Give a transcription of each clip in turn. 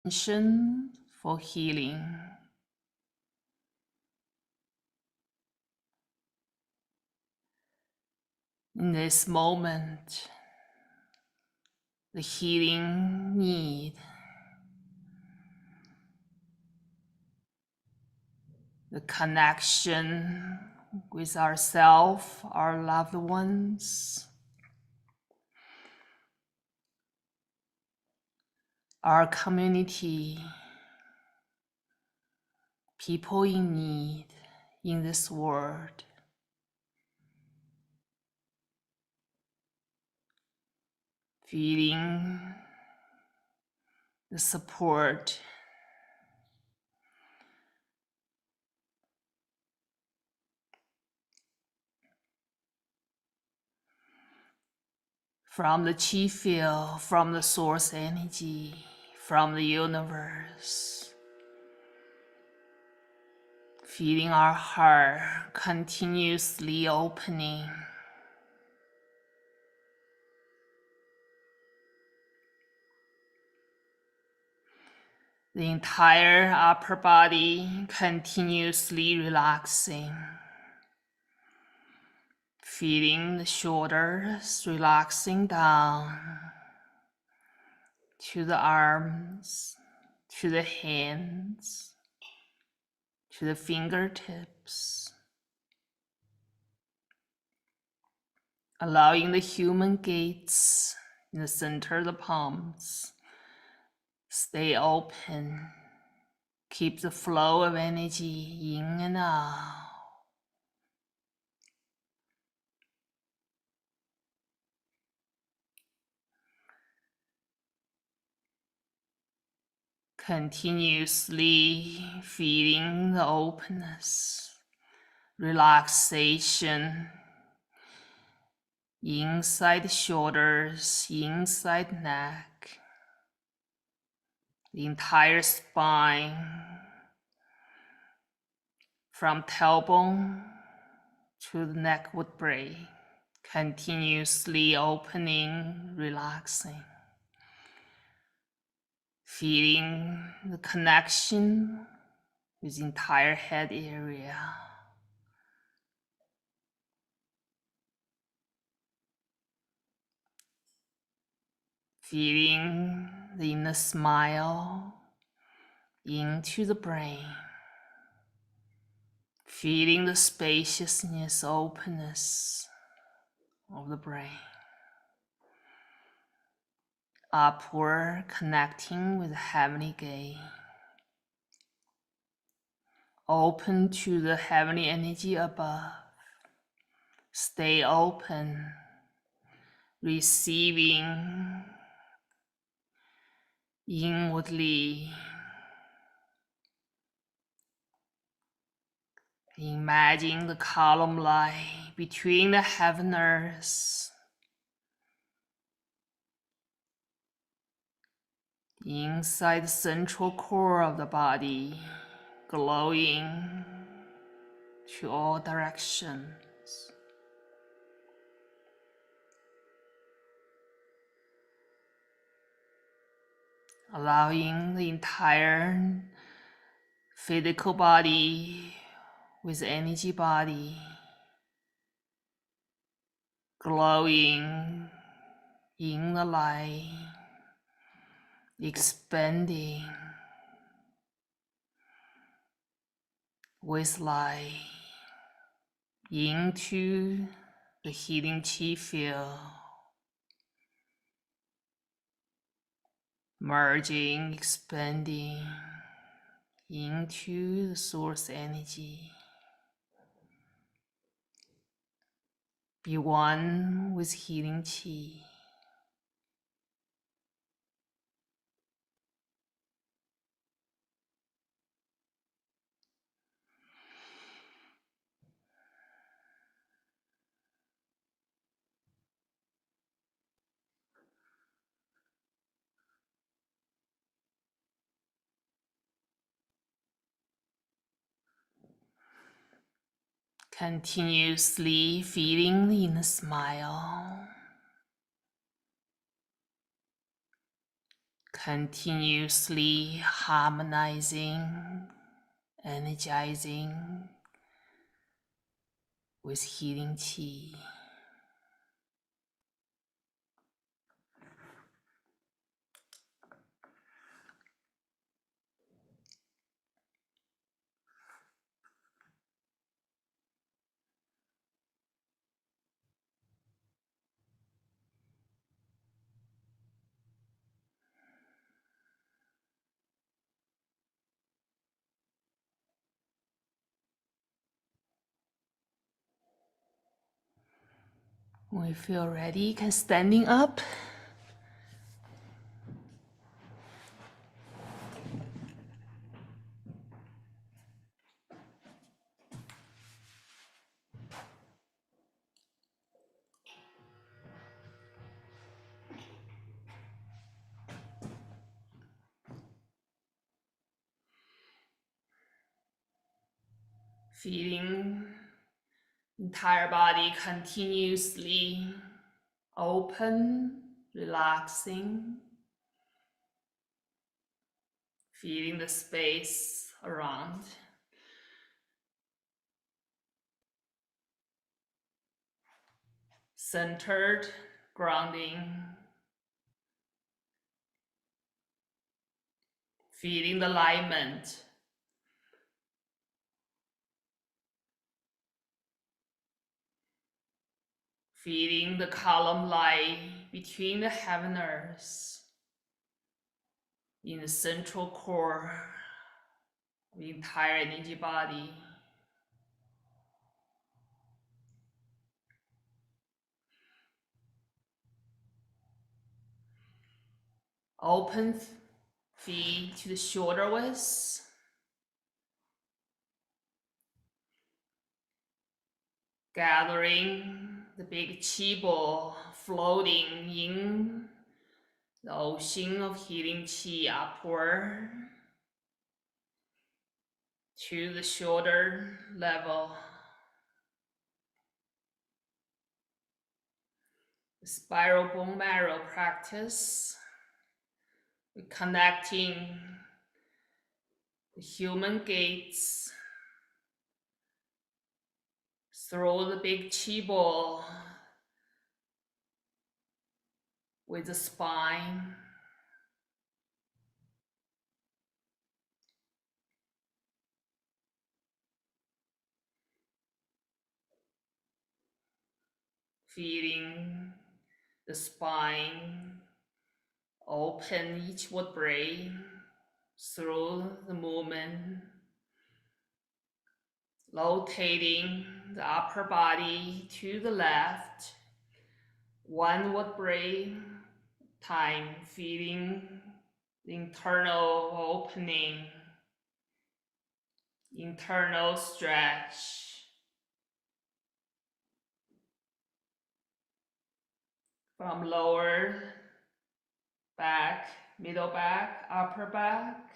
intention for healing. In this moment, the healing need, the connection with ourselves, our loved ones, our community, people in need in this world. Feeling the support from the chi field, from the source energy, from the universe. Feeling our heart continuously opening. The entire upper body continuously relaxing. Feeling the shoulders relaxing down to the arms, to the hands, to the fingertips. Allowing the human gates in the center of the palms stay open. Keep the flow of energy in and out. Continuously feeling the openness, relaxation inside the shoulders, inside neck, the entire spine, from tailbone to the neck vertebrae, continuously opening, relaxing. Feeling the connection with the entire head area. Feeling the inner smile into the brain. Feeling the spaciousness, openness of the brain. Upward, connecting with the heavenly gate. Open to the heavenly energy above. Stay open, receiving inwardly. Imagine the column lie between the heaven and earth. Inside the central core of the body, glowing to all directions. Allowing the entire physical body with energy body glowing in the light, expanding with light into the healing chi field, merging, expanding into the source energy. Be one with healing chi. Continuously feeling the inner smile. continuously harmonizing, energizing with healing qi. When we feel ready, can standing up. Feeling entire body continuously open, relaxing. Feeling the space around. Centered, grounding. Feeling the alignment. Feeling the column lie between the heaven and earth. In the central core of the entire energy body. Open feet to the shoulder width. Gathering the big qi ball floating in the ocean of healing qi upward to the shoulder level. The spiral bone marrow practice. We're connecting the human gates through the big qi ball with the spine. Feeling the spine open each vertebrae through the movement, rotating the upper body to the left, one vertebrae time, feeling the internal opening, internal stretch. From lower back, middle back, upper back,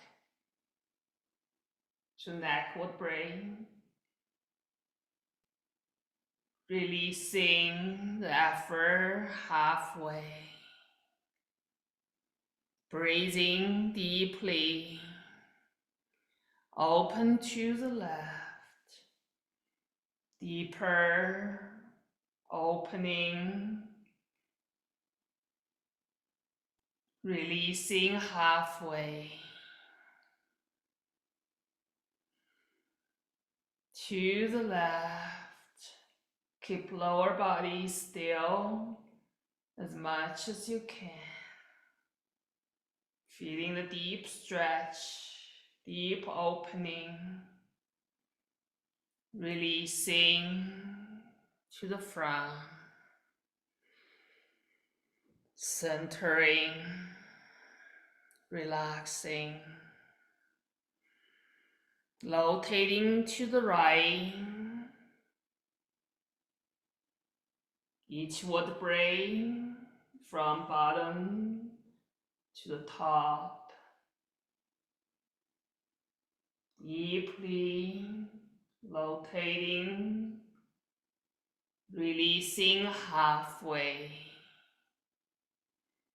to neck vertebrae. Releasing the effort halfway. Breathing deeply. Open to the left. Deeper opening. Releasing halfway. To the left. Keep lower body still as much as you can. Feeling the deep stretch, deep opening. Releasing to the front. Centering, relaxing. Rotating to the right. Each vertebrae from bottom to the top. Deeply rotating, releasing halfway.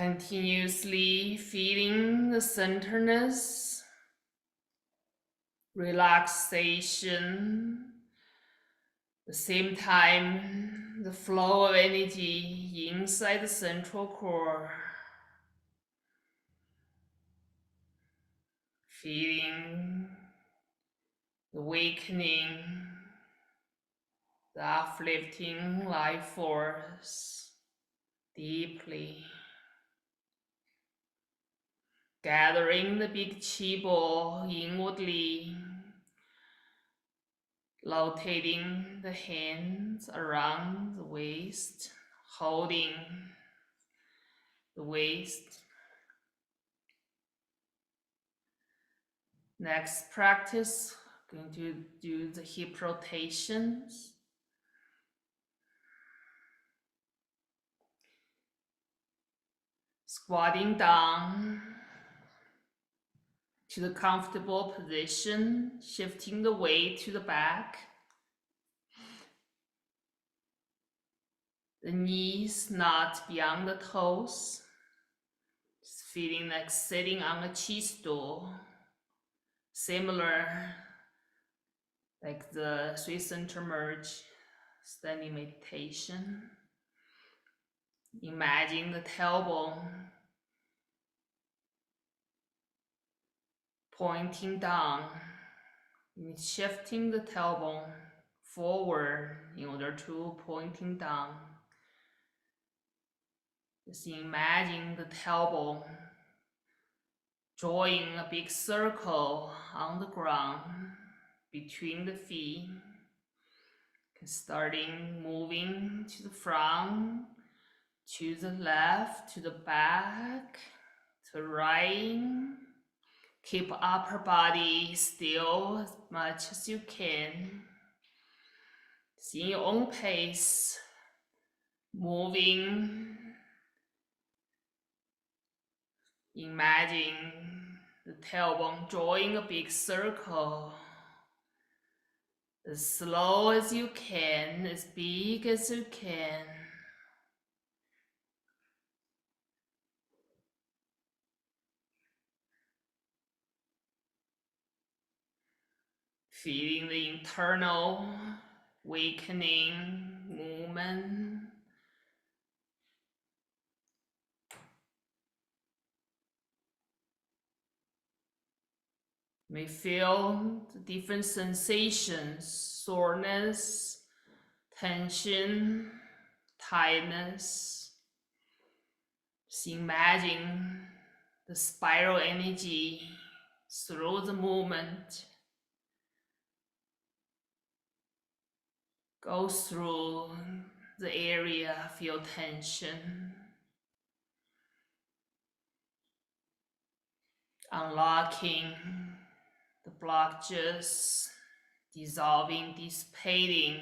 Continuously feeling the centeredness, relaxation, at the same time the flow of energy inside the central core, feeling the awakening, the uplifting life force deeply, gathering the big chi ball inwardly, rotating the hands around the waist, holding the waist. Next practice, going to do the hip rotations. Squatting down to the comfortable position, shifting the weight to the back. The knees not beyond the toes. Just feeling like sitting on a chi stool. Similar like the 3 center merge standing meditation. Imagine the tailbone pointing down, shifting the tailbone forward in order to pointing down. Just imagine the tailbone drawing a big circle on the ground between the feet, starting moving to the front, to the left, to the back, to the right. Keep upper body still as much as you can. See your own pace, moving. Imagine the tailbone drawing a big circle. As slow as you can, as big as you can. Feeling the internal awakening movement. You may feel the different sensations, soreness, tension, tightness. Just imagine the spiral energy through the movement. Go through the area, feel tension. Unlocking the blockages, dissolving, dissipating.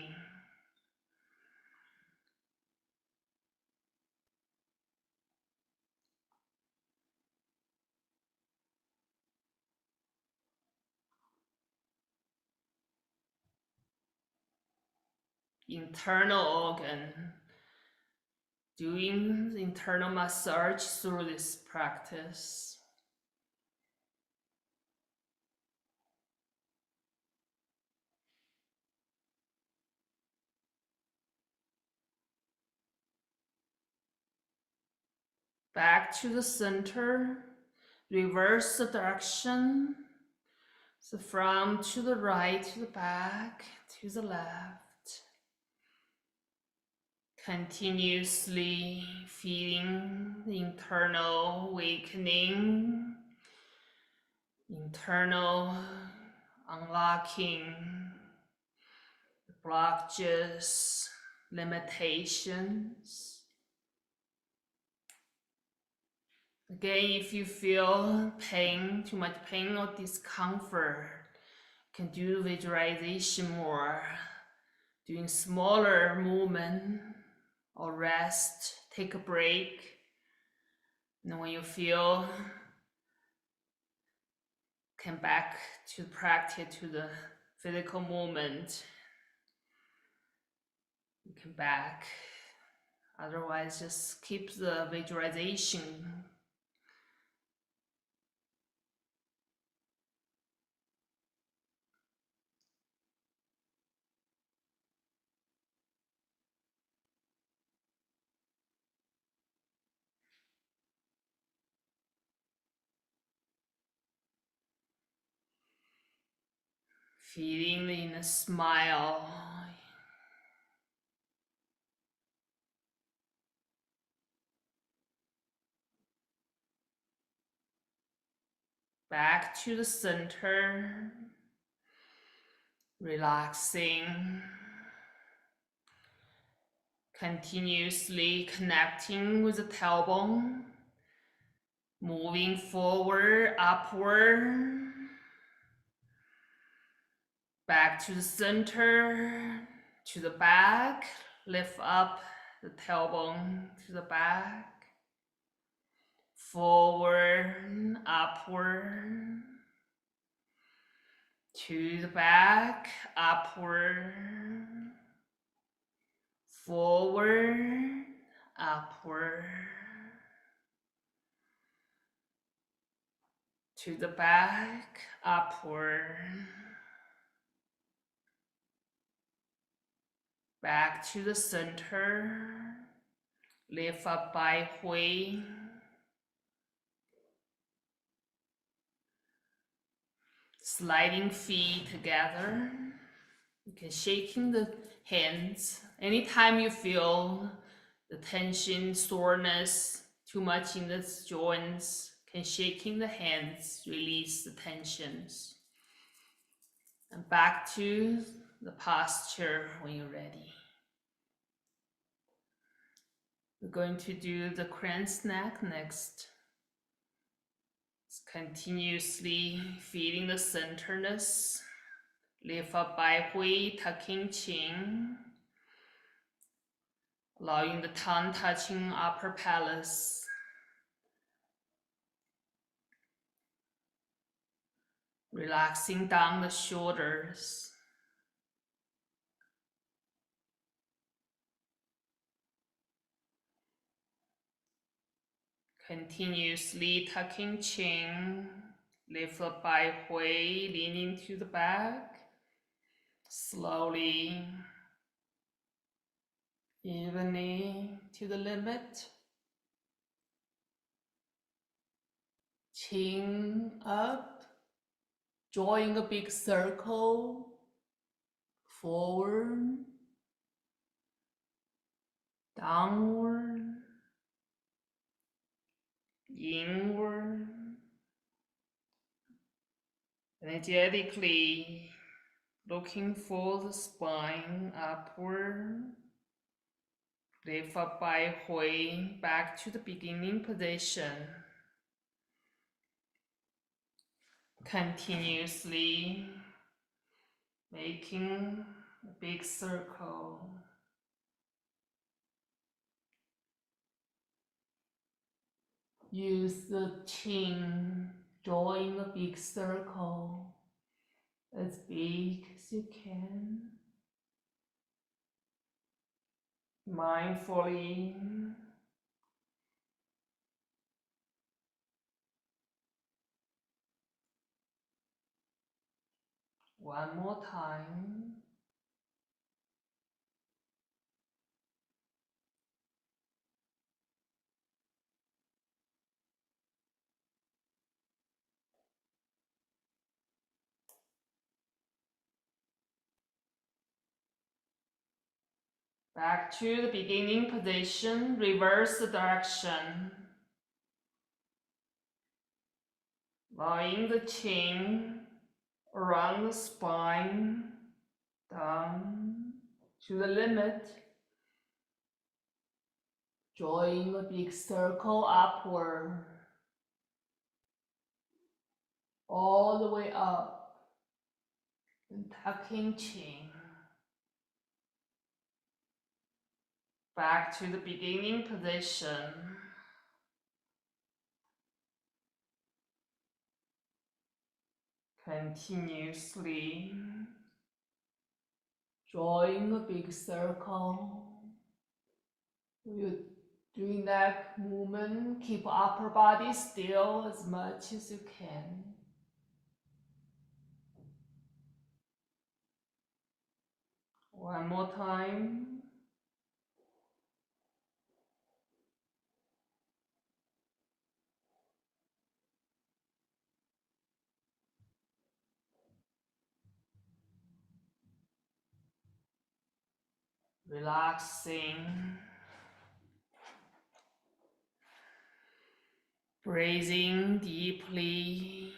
Internal organ, doing the internal massage through this practice. Back to the center, reverse the direction. So from to the right, to the back, to the left. Continuously feeling the internal awakening, internal unlocking, the blockages, limitations. Again, if you feel pain, too much pain or discomfort, you can do visualization more, doing smaller movement or rest, take a break. And when you feel, come back to practice, to the physical movement. You come back Otherwise, just keep the visualization. Feeling the inner smile. Back to the center. Relaxing. Continuously connecting with the tailbone. Moving forward, upward. Back to the center, to the back. Lift up the tailbone to the back. Forward, upward. To the back, upward. Forward, upward. To the back, upward. Back to the center. Lift up by Hui. Sliding feet together. You can shaking the hands. Anytime you feel the tension, soreness, too much in the joints, can shaking the hands, release the tensions. And back to the posture when you're ready. We're going to do the crane's neck next. It's continuously feeling the centerness. Lift up by Hui, tucking chin. Allowing the tongue touching upper palate. Relaxing down the shoulders. Continuously tucking chin. Lift up by Hui, leaning to the back. Slowly, evenly to the limit. Chin up, drawing a big circle. Forward, downward, inward. Energetically looking for the spine upward. Lift up by Hui, back to the beginning position. Continuously making a big circle. Use the chin, drawing a big circle, as big as you can. Mindfully. One more time. Back to the beginning position, reverse the direction. Allowing the chin around the spine, down to the limit. Drawing a big circle upward, all the way up, and tucking chin. Back to the beginning position. Continuously drawing a big circle, You doing neck movement, keep upper body still as much as you can. One more time. Relaxing. Breathing deeply.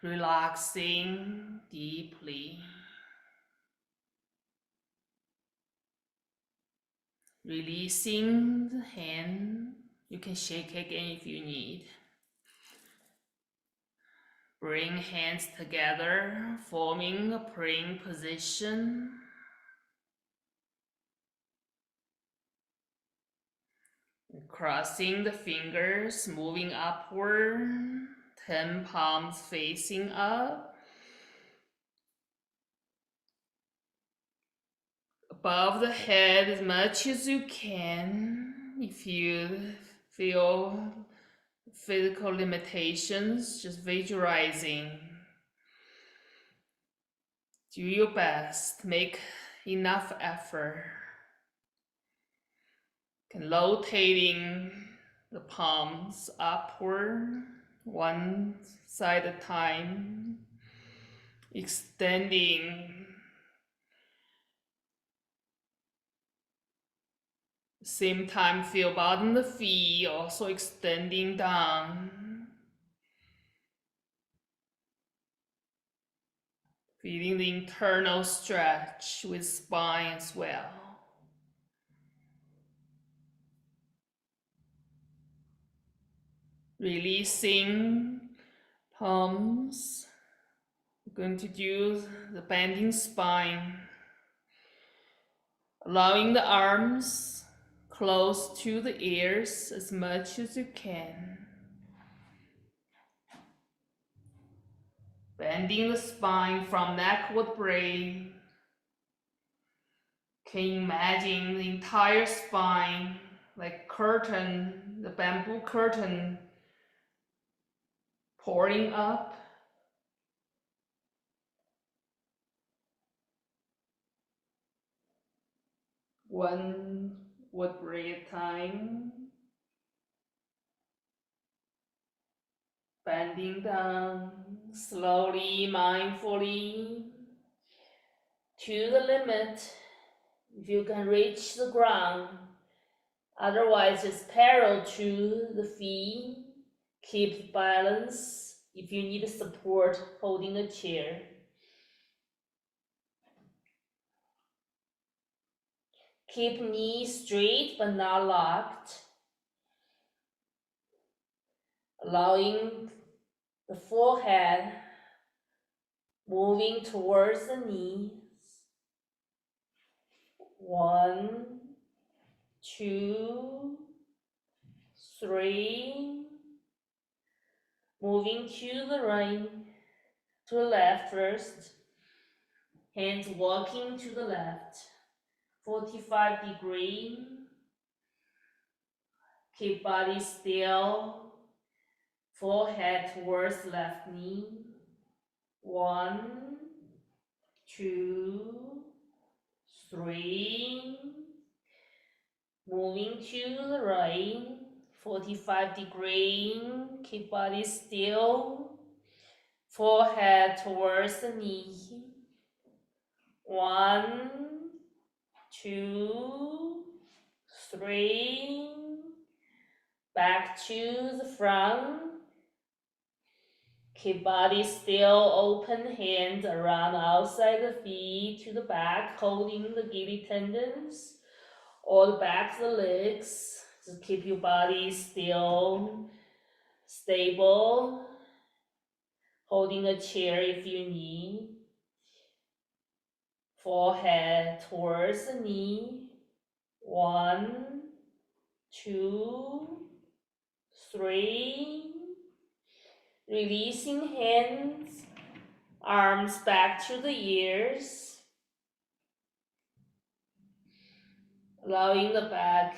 Relaxing deeply. Releasing the hand. You can shake again if you need. Bring hands together, forming a praying position. Crossing the fingers, moving upward, 10 palms facing up. Above the head as much as you can. If you feel physical limitations, just visualizing. Do your best, make enough effort. Rotating the palms upward, one side at a time, extending. Same time, feel bottom of the feet also extending down. Feeling the internal stretch with spine as well. Releasing palms. We're going to do the bending spine. Allowing the arms close to the ears as much as you can. Bending the spine from neckward brain. Can you imagine the entire spine like curtain, the bamboo curtain pouring up? One vertebrae at a time. Bending down slowly, mindfully to the limit. If you can reach the ground, otherwise it's parallel to the feet. Keep balance. If you need support, holding a chair. Keep knees straight but not locked. Allowing the forehead moving towards the knees. 1, 2, 3. Moving to the right, to the left first. Hands walking to the left. 45 degrees. Keep body still. Forehead towards left knee. 1, 2, 3. Moving to the right. 45 degrees. Keep body still. Forehead towards the knee. 1, 2, 3. Back to the front. Keep body still, open hands around outside the feet to the back, holding the giddy tendons or the back of the legs. Just keep your body still, stable, holding a chair if you need. Forehead towards the knee. 1, 2, 3. Releasing hands, arms back to the ears. Allowing the back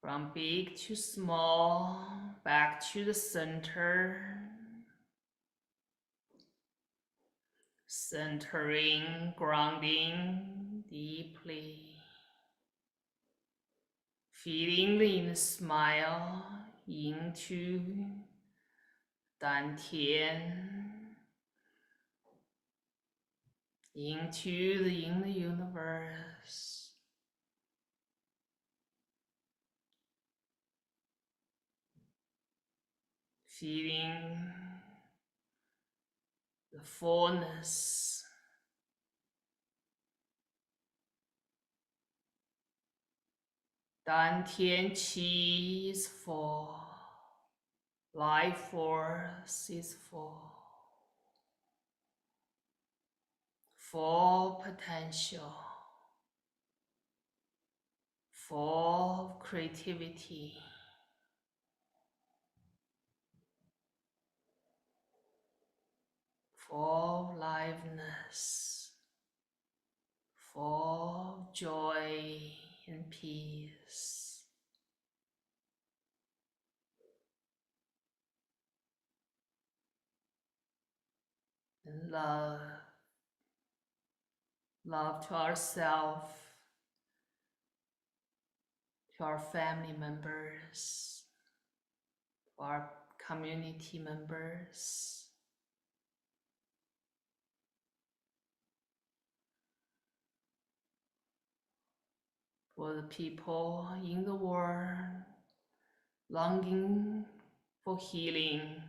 From big to small, back to the center. Centering, grounding deeply. Feeling the inner smile into Dantian, into the inner universe. Feeling the fullness. Dantian Qi is full. Life force is full. Full potential. Full creativity. Full aliveness. Full joy and peace. And love. Love to ourselves, to our family members, to our community members. For the people in the world longing for healing,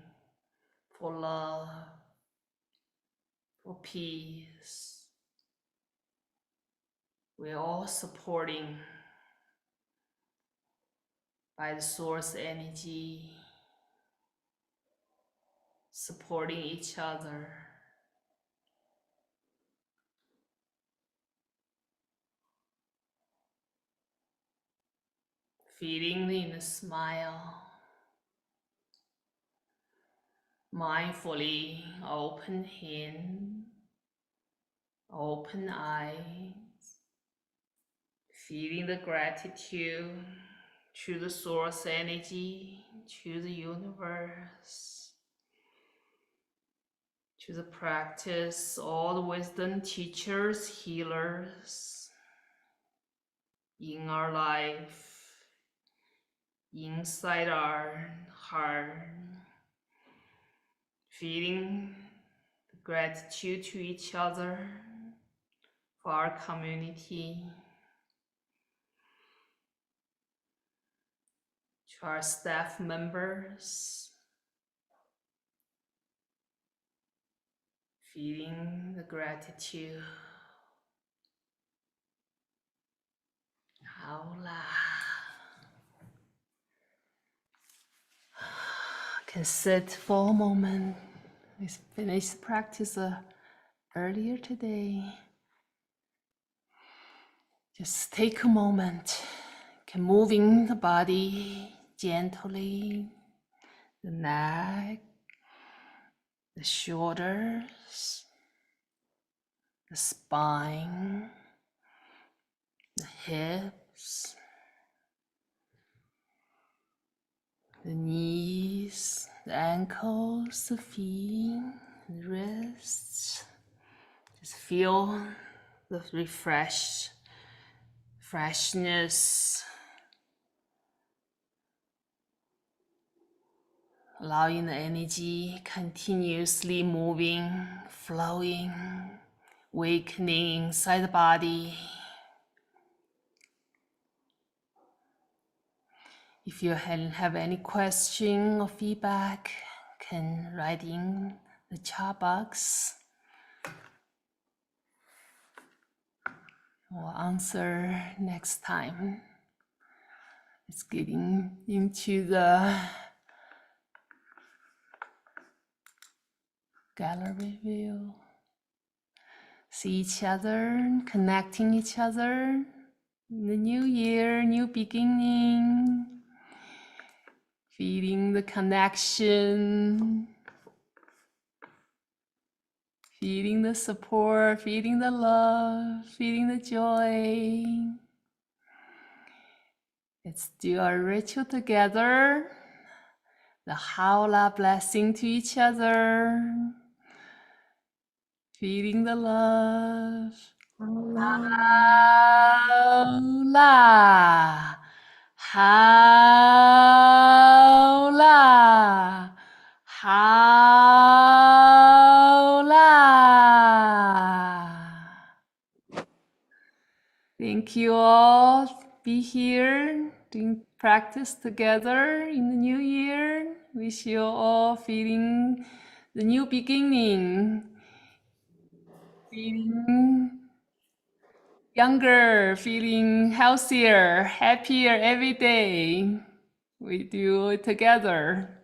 for love, for peace. We're all supporting by the source energy, supporting each other. Feeling the inner smile. Mindfully open hand, open eyes, feeling the gratitude to the source energy, to the universe, to the practice, all the wisdom teachers, healers in our life, inside our heart, feeling the gratitude to each other, for our community, to our staff members, feeling the gratitude. Aula. Can sit for a moment. We finished practice earlier today. Just take a moment. Can moving the body gently, the neck, the shoulders, the spine, the hips, the knees, the ankles, the feet, the wrists. Just feel the freshness, allowing the energy continuously moving, flowing, awakening inside the body. If you have any question or feedback, can write in the chat box. We'll answer next time. It's getting into the gallery view. See each other, connecting each other in the new year, new beginning. Feeling the connection, feeling the support, feeling the love, feeling the joy. Let's do a ritual together. The Howla blessing to each other. Feeling the love. Howla. Howla. Howla. Thank you all. Be here doing practice together in the new year. Wish you all feeling the new beginning, feeling younger, feeling healthier, happier every day. We do it together.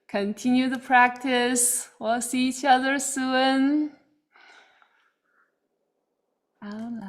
Continue the practice. We'll see each other soon. Out.